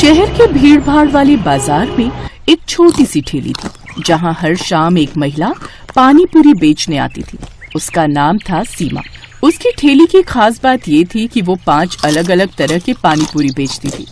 शहर के भीड़ भाड़ वाले बाजार में एक छोटी सी ठेली थी जहाँ हर शाम एक महिला पानी पूरी बेचने आती थी। उसका नाम था सीमा। उसकी ठेली की खास बात ये थी कि वो 5 अलग अलग तरह के पानी पूरी बेचती थी।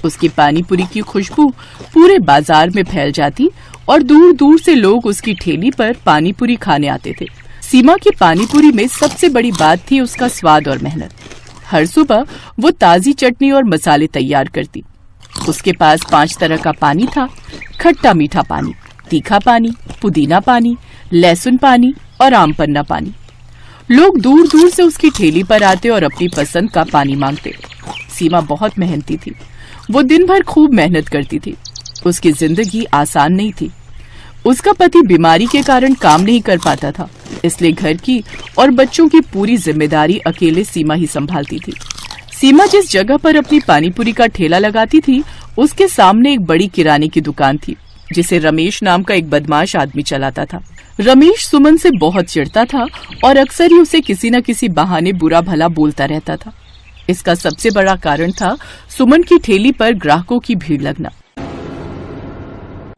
उसकी पानी पूरी की खुशबू पूरे बाजार में फैल जाती और दूर दूर से लोग उसकी ठेली पर पानी पूरी खाने आते थे। सीमा की पानी पूरी में सबसे बड़ी बात थी उसका स्वाद और मेहनत। हर सुबह वो ताजी चटनी और मसाले तैयार करती। उसके पास 5 तरह का पानी था, खट्टा मीठा पानी, तीखा पानी, पुदीना पानी, लहसुन पानी और आम पन्ना पानी। लोग दूर दूर से उसकी ठेली पर आते और अपनी पसंद का पानी मांगते। सीमा बहुत मेहनती थी। वो दिन भर खूब मेहनत करती थी। उसकी जिंदगी आसान नहीं थी। उसका पति बीमारी के कारण काम नहीं कर पाता था, इसलिए घर की और बच्चों की पूरी जिम्मेदारी अकेले सीमा ही संभालती थी। सीमा जिस जगह पर अपनी पानीपुरी का ठेला लगाती थी, उसके सामने एक बड़ी किराने की दुकान थी, जिसे रमेश नाम का एक बदमाश आदमी चलाता था। रमेश सुमन से बहुत चिढ़ता था और अक्सर ही उसे किसी न किसी बहाने बुरा भला बोलता रहता था। इसका सबसे बड़ा कारण था सुमन की ठेली पर ग्राहकों की भीड़ लगना।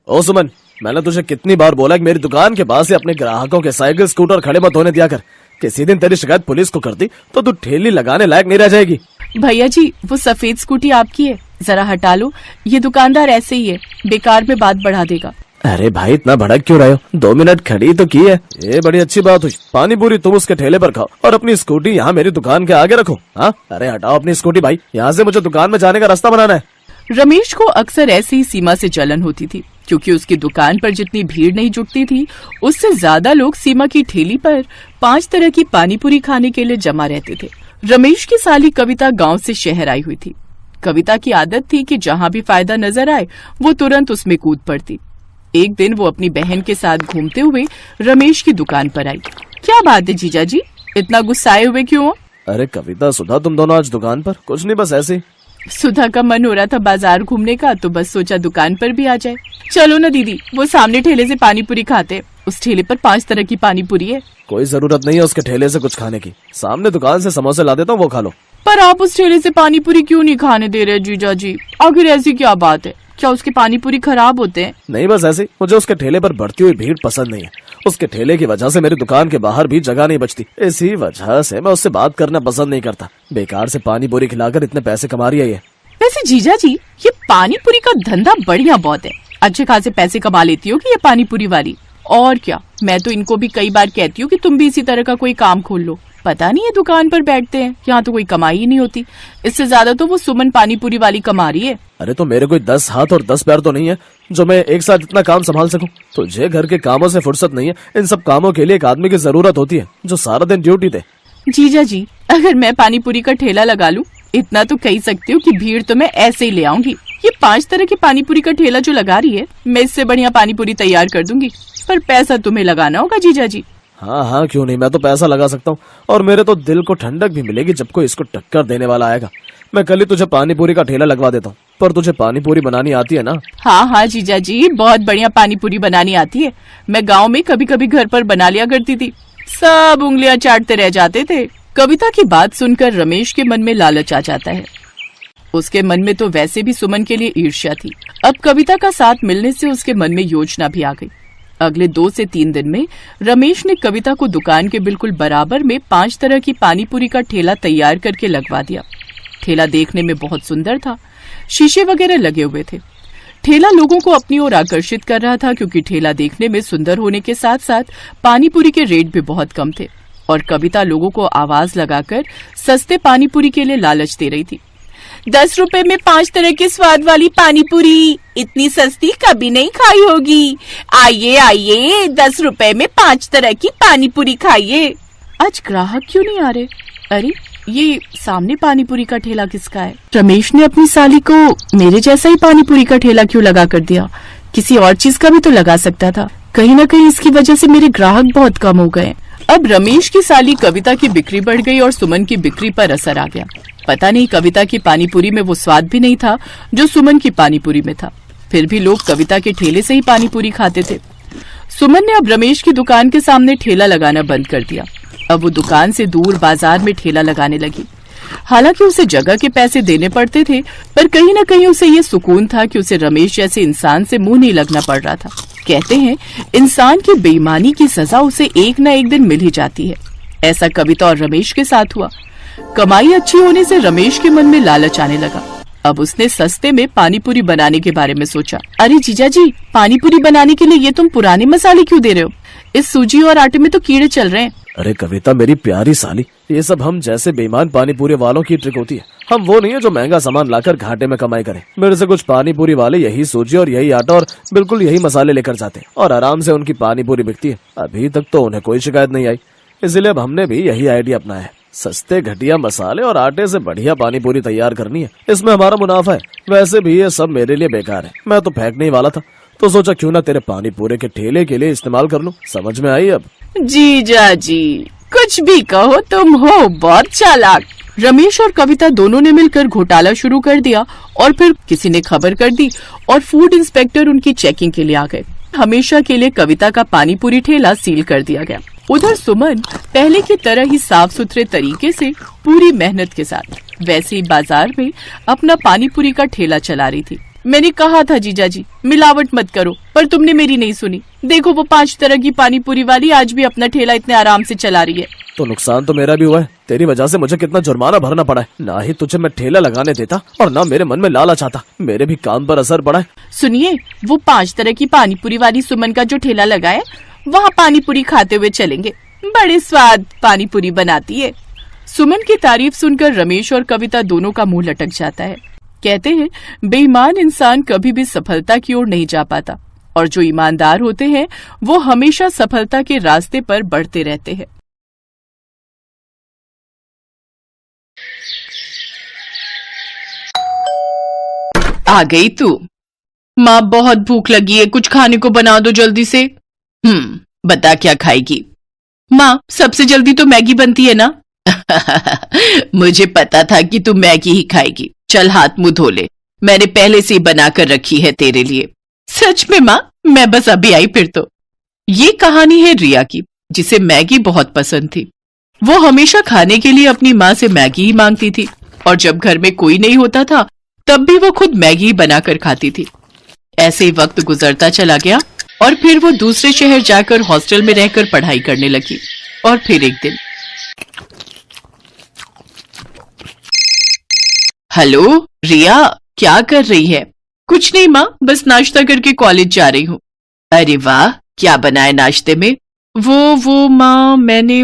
ओ सुमन, मैंने तुझे कितनी बार बोला कि मेरी दुकान के पास से अपने ग्राहकों के साइकिल स्कूटर खड़े मत होने दिया कर। किसी दिन तेरी शिकायत पुलिस को कर दी तो तू ठेली लगाने लायक नहीं रह जाएगी। भैया जी, वो सफेद स्कूटी आपकी है, जरा हटा लो। ये दुकानदार ऐसे ही है, बेकार में बात बढ़ा देगा। अरे भाई, इतना भड़क क्यों रहे हो? 2 मिनट खड़ी तो की है। ये बड़ी अच्छी बात हुई। पानी पूरी तुम उसके ठेले पर खाओ और अपनी स्कूटी यहाँ मेरी दुकान के आगे रखो। हाँ, अरे हटाओ अपनी स्कूटी भाई, यहाँ से मुझे दुकान में जाने का रास्ता बनाना है। रमेश को अक्सर ऐसे ही सीमा से जलन होती थी, क्योंकि उसकी दुकान पर जितनी भीड़ नहीं जुटती थी, उससे ज्यादा लोग सीमा की ठेली पर 5 तरह की पानीपुरी खाने के लिए जमा रहते थे। रमेश की साली कविता गांव से शहर आई हुई थी। कविता की आदत थी कि जहां भी फायदा नजर आए वो तुरंत उसमें कूद पड़ती। एक दिन वो अपनी बहन के साथ घूमते हुए रमेश की दुकान पर आई। क्या बात है जीजा जी, इतना गुस्साए हुए क्यों हो? अरे कविता, सुधा, तुम दोनों आज दुकान पर? कुछ नहीं, बस ऐसे ही। सुधा का मन हो रहा था बाजार घूमने का, तो बस सोचा दुकान पर भी आ जाए। चलो ना दीदी, वो सामने ठेले से पानी पूरी खाते। उस ठेले पर 5 तरह की पानी पूरी है। कोई जरूरत नहीं है उसके ठेले से कुछ खाने की। सामने दुकान से समोसे ला देता हूँ, वो खा लो। पर आप उस ठेले से पानी पूरी क्यों नहीं खाने दे रहे जीजा जी? आखिर ऐसी क्या बात है? क्या उसके पानी पूरी खराब होते हैं? नहीं, बस ऐसे। मुझे उसके ठेले पर बढ़ती हुई भीड़ पसंद नहीं है। उसके ठेले की वजह से मेरी दुकान के बाहर भी जगह नहीं बचती। इसी वजह से मैं उससे बात करना पसंद नहीं करता। बेकार से पानी पूरी खिलाकर इतने पैसे कमा रही है ये। वैसे जीजा जी, ये पानी पूरी का धंधा बढ़िया बहुत है। अच्छे खासे पैसे कमा लेती हो कि ये पानी पूरी वाली। और क्या, मैं तो इनको भी कई बार कहती हूँ कि तुम भी इसी तरह का कोई काम खोल लो। पता नहीं ये दुकान पर बैठते हैं, यहाँ तो कोई कमाई ही नहीं होती। इससे ज्यादा तो वो सुमन पानी पूरी वाली कमा रही है। अरे तो मेरे कोई 10 हाथ और 10 पैर तो नहीं है जो मैं एक साथ इतना काम संभाल सकूं। तुझे घर के कामों से फुर्सत नहीं है। इन सब कामों के लिए एक आदमी की जरूरत होती है जो सारा दिन ड्यूटी दे। जीजा जी, अगर मैं पानी पूरी का ठेला लगा लूं, इतना तो कह सकती हूँ कि भीड़ तो मैं ऐसे ही ले आऊंगी। ये 5 तरह की पानी पूरी का ठेला जो लगा रही है, मैं इससे बढ़िया पानी पूरी तैयार कर दूंगी। पर पैसा तुम्हें लगाना होगा जीजा जी। हाँ हाँ, क्यों नहीं, मैं तो पैसा लगा सकता हूँ। और मेरे तो दिल को ठंडक भी मिलेगी जब कोई इसको टक्कर देने वाला आएगा। मैं कल ही तुझे पानी पूरी का ठेला लगवा देता हूँ। पर तुझे पानी पूरी बनानी आती है ना? हाँ हाँ जीजा जी, बहुत बढ़िया पानी पूरी बनानी आती है। मैं गाँव में कभी कभी घर पर बना लिया करती थी। सब उंगलियां चाटते रह जाते थे। कविता की बात सुनकर रमेश के मन में लालच आ जाता है। उसके मन में तो वैसे भी सुमन के लिए ईर्ष्या थी। अब कविता का साथ मिलने से उसके मन में योजना भी आ गई। अगले 2 से 3 दिन में रमेश ने कविता को दुकान के बिल्कुल बराबर में 5 तरह की पानी पूरी का ठेला तैयार करके लगवा दिया। ठेला देखने में बहुत सुंदर था। शीशे वगैरह लगे हुए थे। ठेला लोगों को अपनी ओर आकर्षित कर रहा था, क्योंकि ठेला देखने में सुंदर होने के साथ साथ पानी पूरी के रेट भी बहुत कम थे। और कविता लोगों को आवाज लगाकर सस्ते पानी पूरी के लिए लालच दे रही थी। 10 रुपए में 5 तरह के स्वाद वाली पानी पूरी, इतनी सस्ती कभी नहीं खाई होगी। आइए आइए, 10 रुपए में 5 तरह की पानी पूरी खाइए। आज ग्राहक क्यों नहीं आ रहे? अरे, ये सामने पानी पूरी का ठेला किसका है? रमेश ने अपनी साली को मेरे जैसा ही पानी पूरी का ठेला क्यों लगा कर दिया? किसी और चीज का भी तो लगा सकता था। कहीं न कहीं इसकी वजह से मेरे ग्राहक बहुत कम हो गए। अब रमेश की साली कविता की बिक्री बढ़ गई और सुमन की बिक्री पर असर आ गया। पता नहीं कविता की पानीपुरी में वो स्वाद भी नहीं था जो सुमन की पानीपुरी में था। फिर भी लोग कविता के ठेले से ही पानीपुरी खाते थे। सुमन ने अब रमेश की दुकान के सामने ठेला लगाना बंद कर दिया। अब वो दुकान से दूर बाजार में ठेला लगाने लगी। हालांकि उसे जगह के पैसे देने पड़ते थे, पर कहीं न कहीं उसे ये सुकून था कि उसे रमेश जैसे इंसान से मुंह नहीं लगना पड़ रहा था। कहते हैं इंसान की बेईमानी की सजा उसे एक न एक दिन मिल ही जाती है। ऐसा कविता और रमेश के साथ हुआ। कमाई अच्छी होने से रमेश के मन में लालच आने लगा। अब उसने सस्ते में पानीपुरी बनाने के बारे में सोचा। अरे जीजा जी, पानीपुरी बनाने के लिए ये तुम पुराने मसाले क्यों दे रहे हो? इस सूजी और आटे में तो कीड़े चल रहे हैं। अरे कविता मेरी प्यारी साली, ये सब हम जैसे बेईमान पानीपुरी वालों की ट्रिक होती है। हम वो नहीं है जो महंगा सामान लाकर घाटे में कमाई करें। मेरे से कुछ पानीपुरी वाले यही सूजी और यही आटा और बिल्कुल यही मसाले लेकर जाते हैं और आराम से उनकी पानीपुरी बिकती है। अभी तक तो उन्हें कोई शिकायत नहीं आई, इसलिए अब हमने भी यही आइडिया अपनाया है। सस्ते घटिया मसाले और आटे से बढ़िया पानीपुरी तैयार करनी है, इसमें हमारा मुनाफा है। वैसे भी ये सब मेरे लिए बेकार है, मैं तो फेंकने ही वाला था, तो सोचा क्यों ना तेरे पानीपुरी के ठेले के लिए इस्तेमाल कर लूं। समझ में आई अब? जीजा जी, कुछ भी कहो, तुम हो बहुत चालाक। रमेश और कविता दोनों ने मिलकर घोटाला शुरू कर दिया और फिर किसी ने खबर कर दी और फूड इंस्पेक्टर उनकी चेकिंग के लिए आ गए। हमेशा के लिए कविता का पानीपुरी ठेला सील कर दिया गया। उधर सुमन पहले की तरह ही साफ सुथरे तरीके से पूरी मेहनत के साथ वैसे ही बाजार में अपना पानीपुरी का ठेला चला रही थी। मैंने कहा था जीजा जी मिलावट मत करो, पर तुमने मेरी नहीं सुनी। देखो वो 5 तरह की पानीपुरी वाली आज भी अपना ठेला इतने आराम से चला रही है। तो नुकसान तो मेरा भी हुआ है। तेरी वजह से मुझे कितना जुर्माना भरना पड़ा है। ना ही तुझे मैं ठेला लगाने देता और ना मेरे मन में लालच आता। मेरे भी काम पर असर पड़ा है। सुनिए, वो 5 तरह की पानीपुरी वाली सुमन का जो ठेला लगा है, वहाँ पानीपुरी खाते हुए चलेंगे। बड़े स्वाद पानीपुरी बनाती है। सुमन की तारीफ सुनकर रमेश और कविता दोनों का मुंह लटक जाता है। कहते हैं बेईमान इंसान कभी भी सफलता की ओर नहीं जा पाता और जो ईमानदार होते हैं वो हमेशा सफलता के रास्ते पर बढ़ते रहते हैं। आ गई तू? माँ बहुत भूख लगी है, कुछ खाने को बना दो जल्दी से। बता क्या खाएगी? माँ सबसे जल्दी तो मैगी बनती है ना। मुझे पता था कि तू मैगी ही खाएगी। चल हाथ मुंह धो ले, मैंने पहले से ही बना कर रखी है तेरे लिए। सच में माँ? मैं बस अभी आई फिर तो। ये कहानी है रिया की, जिसे मैगी बहुत पसंद थी। वो हमेशा खाने के लिए अपनी माँ से मैगी ही मांगती थी और जब घर में कोई नहीं होता था तब भी वो खुद मैगी ही बनाकर खाती थी। ऐसे ही वक्त गुजरता चला गया और फिर वो दूसरे शहर जाकर हॉस्टल में रहकर पढ़ाई करने लगी। और फिर एक दिन, हेलो रिया, क्या कर रही है? कुछ नहीं माँ, बस नाश्ता करके कॉलेज जा रही हूँ। अरे वाह, क्या बनाए नाश्ते में? वो माँ मैंने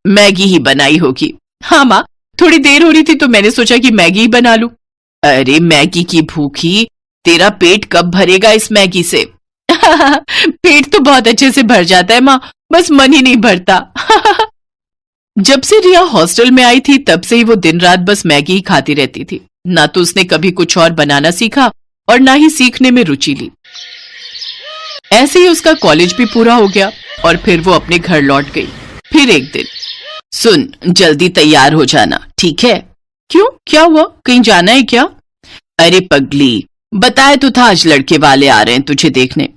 मैगी ही बनाई होगी। हाँ माँ, थोड़ी देर हो रही थी तो मैंने सोचा कि मैगी ही बना लूं। अरे मैगी की भूखी, तेरा पेट कब भरेगा इस मैगी से? पेट तो बहुत अच्छे से भर जाता है माँ, बस मन ही नहीं भरता। जब से रिया हॉस्टल में आई थी तब से ही वो दिन रात बस मैगी ही खाती रहती थी। ना तो उसने कभी कुछ और बनाना सीखा और ना ही सीखने में रुचि ली। ऐसे ही उसका कॉलेज भी पूरा हो गया और फिर वो अपने घर लौट गई। फिर एक दिन, सुन जल्दी तैयार हो जाना, ठीक है? क्यों, क्या हुआ? कहीं जाना है क्या? अरे पगली, बताया तो था आज लड़के वाले आ रहे हैं तुझे देखने।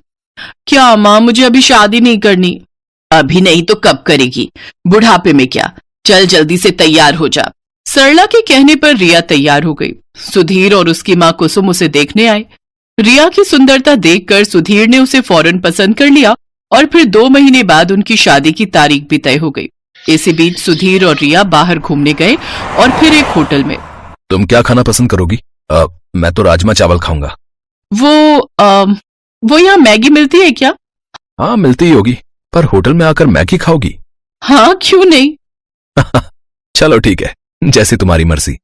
क्या माँ, मुझे अभी शादी नहीं करनी। अभी नहीं तो कब करेगी? बुढ़ापे में क्या? चल जल्दी से तैयार हो जा। सरला के कहने पर रिया तैयार हो गई। सुधीर और उसकी माँ कुसुम उसे देखने आए। रिया की सुंदरता देखकर सुधीर ने उसे फौरन पसंद कर लिया और फिर 2 महीने बाद उनकी शादी की तारीख भी तय हो गई। इसी बीच सुधीर और रिया बाहर घूमने गए और फिर एक होटल में। तुम क्या खाना पसंद करोगी? मैं तो राजमा चावल खाऊंगा। वो यहाँ मैगी मिलती है क्या? हाँ मिलती ही होगी, पर होटल में आकर मैगी खाओगी? हाँ, क्यों नहीं। चलो ठीक है, जैसी तुम्हारी मर्जी।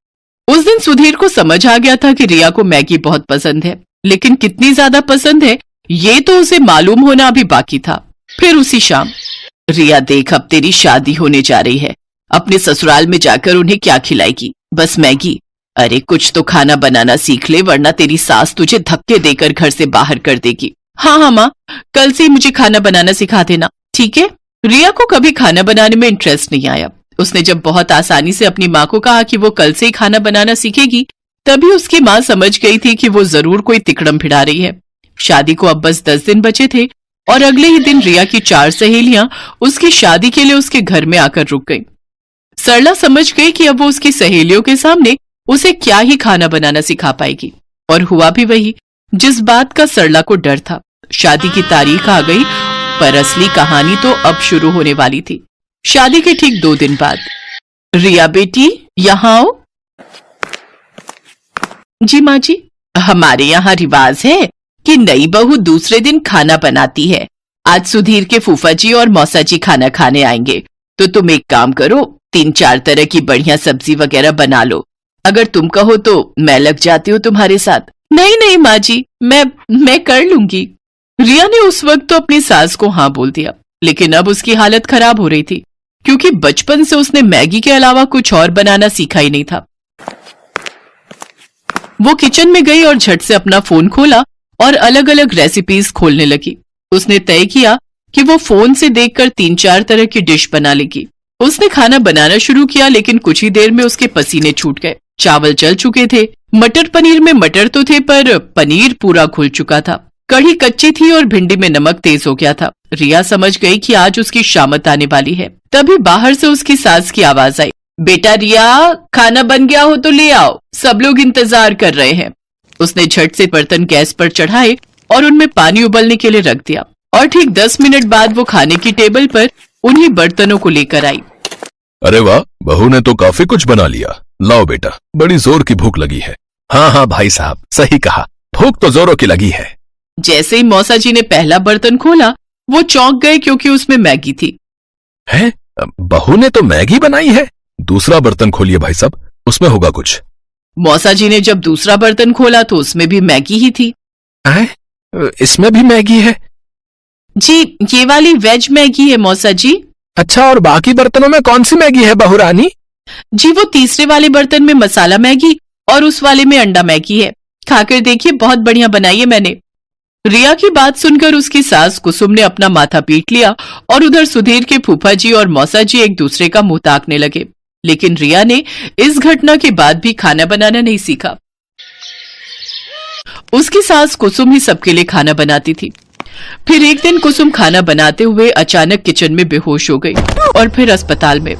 उस दिन सुधीर को समझ आ गया था कि रिया को मैगी बहुत पसंद है, लेकिन कितनी ज्यादा पसंद है ये तो उसे मालूम होना अभी बाकी था। फिर उसी शाम, रिया देख अब तेरी शादी होने जा रही है, अपने ससुराल में जाकर उन्हें क्या खिलाएगी? बस मैगी? अरे कुछ तो खाना बनाना सीख ले, वरना तेरी सास तुझे धक्के देकर घर से बाहर कर देगी। हाँ माँ, कल से मुझे खाना बनाना सिखा देना, ठीक है? रिया को कभी खाना बनाने में इंटरेस्ट नहीं आया। उसने जब बहुत आसानी से अपनी माँ को कहा कि वो कल से ही खाना बनाना सीखेगी, तभी उसकी माँ समझ गई थी कि वो जरूर कोई तिकड़म भिड़ा रही है। शादी को अब बस 10 दिन बचे थे और अगले ही दिन रिया की 4 सहेलियां उसकी शादी के लिए उसके घर में आकर रुक गईं। सरला समझ गई कि अब वो उसकी सहेलियों के सामने उसे क्या ही खाना बनाना सिखा पाएगी। और हुआ भी वही जिस बात का सरला को डर था। शादी की तारीख आ गई, पर असली कहानी तो अब शुरू होने वाली थी। शादी के ठीक 2 दिन बाद। रिया बेटी, यहाँ आओ। जी माँ जी। हमारे यहाँ रिवाज है कि नई बहू दूसरे दिन खाना बनाती है। आज सुधीर के फूफा जी और मौसा जी खाना खाने आएंगे, तो तुम एक काम करो, 3-4 तरह की बढ़िया सब्जी वगैरह बना लो। अगर तुम कहो तो मैं लग जाती हूँ तुम्हारे साथ। नहीं नहीं माँ जी, मैं कर लूंगी। रिया ने उस वक्त तो अपनी सास को हाँ बोल दिया, लेकिन अब उसकी हालत खराब हो रही थी, क्योंकि बचपन से उसने मैगी के अलावा कुछ और बनाना सीखा ही नहीं था। वो किचन में गई और झट से अपना फोन खोला और अलग अलग रेसिपीज खोलने लगी। उसने तय किया कि वो फोन से देखकर 3-4 तरह की डिश बना लेगी। उसने खाना बनाना शुरू किया, लेकिन कुछ ही देर में उसके पसीने छूट गए। चावल जल चुके थे, मटर पनीर में मटर तो थे पर पनीर पूरा घुल चुका था। कढ़ी कच्ची थी और भिंडी में नमक तेज हो गया था। रिया समझ गई कि आज उसकी शामत आने वाली है। तभी बाहर से उसकी सास की आवाज आई, बेटा रिया, खाना बन गया हो तो ले आओ, सब लोग इंतजार कर रहे हैं। उसने झट से बर्तन गैस पर चढ़ाए और उनमें पानी उबलने के लिए रख दिया, और ठीक 10 मिनट बाद वो खाने की टेबल पर उन्हीं बर्तनों को लेकर आई। अरे वाह, बहू ने तो काफी कुछ बना लिया। लाओ बेटा, बड़ी जोर की भूख लगी है। हाँ हाँ भाई साहब, सही कहा, भूख तो जोरों की लगी है। जैसे ही मौसा जी ने पहला बर्तन खोला, वो चौंक गए क्योंकि उसमें मैगी थी। हैं? बहू ने तो मैगी बनाई है? दूसरा बर्तन खोलिए भाई साहब, उसमें होगा कुछ। मौसा जी ने जब दूसरा बर्तन खोला तो उसमें भी मैगी ही थी। हैं? इसमें भी मैगी है? जी, ये वाली वेज मैगी है मौसा जी। अच्छा, और बाकी बर्तनों में कौन सी मैगी है बहू रानी? जी, वो तीसरे वाले बर्तन में मसाला मैगी और उस वाले में अंडा मैगी है। खाकर देखिए, बहुत बढ़िया बनाई है मैंने। रिया की बात सुनकर उसकी सास कुसुम ने अपना माथा पीट लिया और उधर सुधीर के फूफा जी और मौसा जी एक दूसरे का मुंह ताकने लगे। लेकिन रिया ने इस घटना के बाद भी खाना बनाना नहीं सीखा। उसकी सास कुसुम ही सबके लिए खाना बनाती थी। फिर एक दिन कुसुम खाना बनाते हुए अचानक किचन में बेहोश हो गई और फिर अस्पताल में।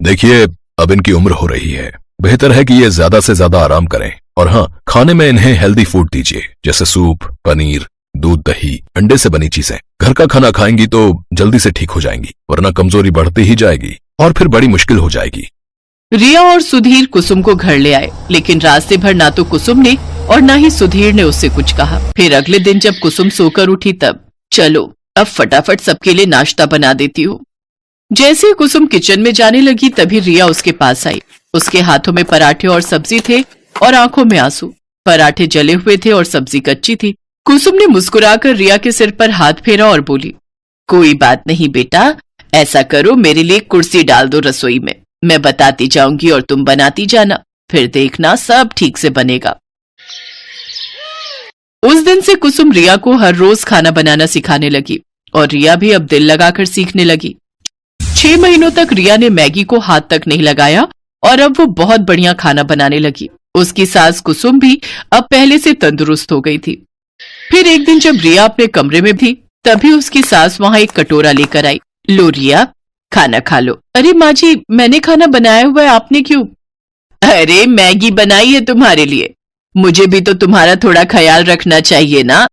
देखिए, अब इनकी उम्र हो रही है, बेहतर है कि ये ज्यादा से ज्यादा आराम करें। और हाँ, खाने में इन्हें हेल्दी फूड दीजिए, जैसे सूप, पनीर, दूध, दही, अंडे से बनी चीजें। घर का खाना खाएंगी तो जल्दी से ठीक हो जाएंगी, वरना कमजोरी बढ़ती ही जाएगी और फिर बड़ी मुश्किल हो जाएगी। रिया और सुधीर कुसुम को घर ले आए, लेकिन रास्ते भर ना तो कुसुम ने और ना ही सुधीर ने उससे कुछ कहा। फिर अगले दिन जब कुसुम सोकर उठी तब, चलो अब फटाफट सबके लिए नाश्ता बना देती हूँ। जैसे ही कुसुम किचन में जाने लगी तभी रिया उसके पास आई। उसके हाथों में पराठे और सब्जी थे और आंखों में आंसू। पराठे जले हुए थे और सब्जी कच्ची थी। कुसुम ने मुस्कुराकर रिया के सिर पर हाथ फेरा और बोली, कोई बात नहीं बेटा, ऐसा करो, मेरे लिए कुर्सी डाल दो रसोई में, मैं बताती जाऊंगी और तुम बनाती जाना, फिर देखना सब ठीक से बनेगा। उस दिन से कुसुम रिया को हर रोज खाना बनाना सिखाने लगी और रिया भी अब दिल लगाकर सीखने लगी। 6 महीनों तक रिया ने मैगी को हाथ तक नहीं लगाया और अब वो बहुत बढ़िया खाना बनाने लगी। उसकी सास कुसुम भी अब पहले से तंदुरुस्त हो गई थी। फिर एक दिन जब रिया अपने कमरे में थी तभी उसकी सास वहां एक कटोरा लेकर आई। लो रिया, खाना खा लो। अरे माँ जी, मैंने खाना बनाया हुआ है, आपने क्यों? अरे मैगी बनाई है तुम्हारे लिए, मुझे भी तो तुम्हारा थोड़ा ख्याल रखना चाहिए ना।